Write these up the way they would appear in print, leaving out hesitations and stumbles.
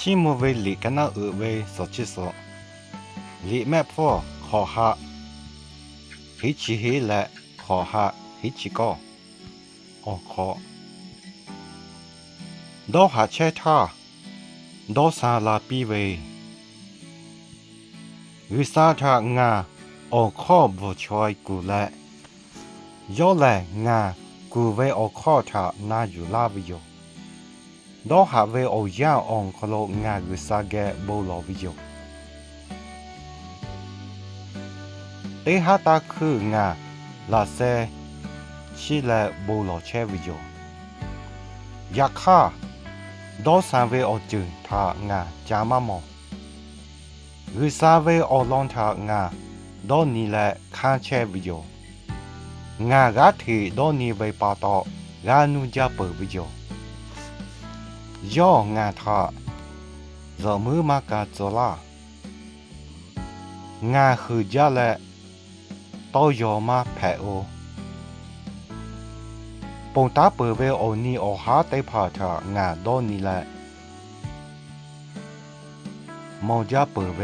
ชิมเวลิกันนาเวสจิโซลิแม่พ่อขอหะฮิชิฮิและขอหะฮิชิโกออขอดอหะเชทาดอซาลาปีเววิสาทางาออขอบชอยกูและยอแลงากูเวออขอทานาอยู่ลาวิโยดอหาเวโอยาอองคโลงากุสาเกโบโลวิโยเตหาตาคืองาลาเซชิเลโบโลเชวิโยยาคาดอซาเวโอจึงทางาจามามอกุสาเวโอลอนทางาดอนีเลคาเชวิโยงากาทีดอนีเวปาโตกานุจาเปวิโยย่องาทาจอมือมากาโจลางาคือยาและตอยอมาแผโอปงตาเปเวโอนีโอหาเตพาทางาดอนีและมอจาเปเว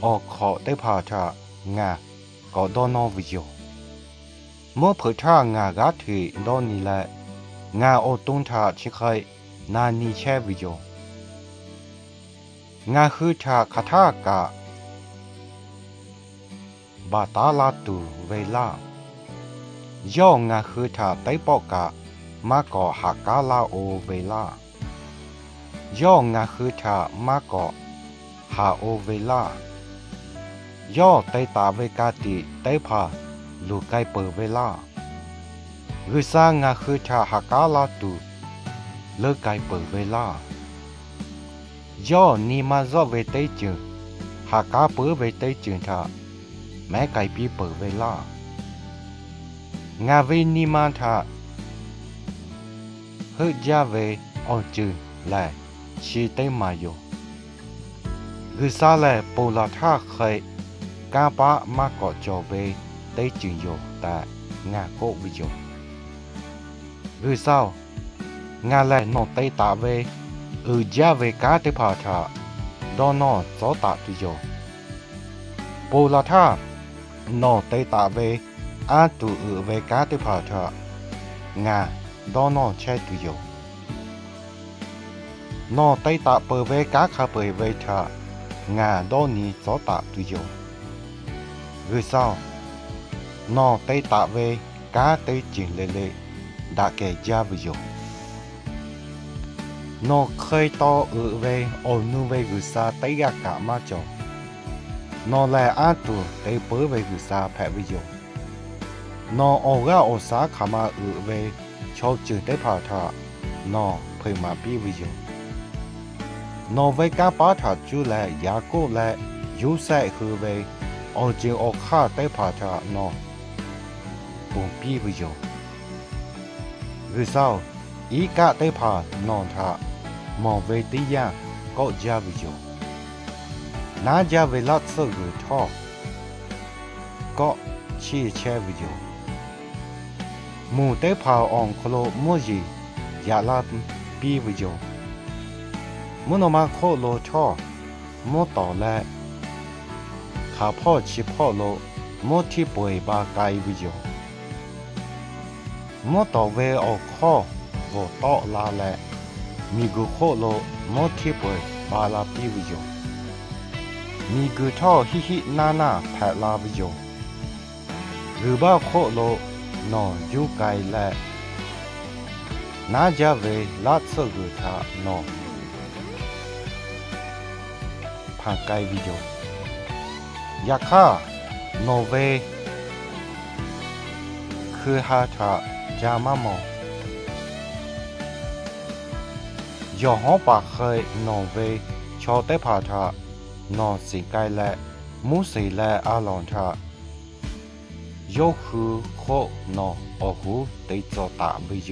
ออกขอเตพาทางากอดอนอวิโยเมื่อเผยทางากาทีดอนีและงาโอตุงทาชิไคนานีแชวิโยงาคือทาคาทากาบาตาลาตูเวลาย่องาคือทาไตปอกามาก่อหากาลาโอเวลาย่องาคือทามากอหาโอเวลาย่อไตตาเวกาติไตพาลูไกเปเวลากุสางาคือทาหากาลาตูเลิกไกเปิดเวลาย่อนีมาซอเวเตจึงหากาเปิดเวเตจึงทาแม้ไกปีเปิดเวลางาเวนีมาทาเฮจาเวออจึงและชีเตมาโยกุสาและปูลาทาเคยกาปะมากอจอเวเตจึงโยแต่งาโกวิโยกุสางาแลนอเตตาเวจาเวกาเตพาทาดอนอโซตาตุโยโปลาทานอเตตาเวอาตุเวกาเตพาทางาดอนอเชตุโยนอเตตาเปเวกาคาเปเวทางาดอนีโซตาตุโยกุซานอเตตาเวกาเตจิงเลเลดาเกจาวิโยนอเคยต่อเวโอนูเวกุสาเตยากามาจอนอแลอาตุเตเปเวกุสาแผวิโยนอโอกาโอสาขามาเวชอจึงเตพาทานอเพิ่มาปีวิโยนอเวกาปาทาจูและยาโกและยูไซคือเวโอจิโอคาเตพาทานอปุงปีวิโยกุซาอีกะเตพานอนทามอเวติยาก็จาวิโยนาจาเวลัดสกุทอก็ชีเชวิโยมูเตพาอองคโลโมจิยาลาปีวิโยมุนมาโคโลทอโมต่อและขาพ่อชิพ่อโลโมที่ป่วยบากายวิโยโมต่อเวออกข้อโวต่อลาและมีกุโคโลโมที่ป่วยบาลาปีวิโยมีกุท่อฮิฮินานาแผลาวิโยหรือบ้าโคโลนอยูไกและนาจาเวลาดสกุทานอผาไกวิโยยาคานอเวคือฮาทาจามามอยอหอปากเคยนอเวชอเตพาทานอสิไกและมูสีและอาลอนทายกคือโคนออหูเตจอตาวิโย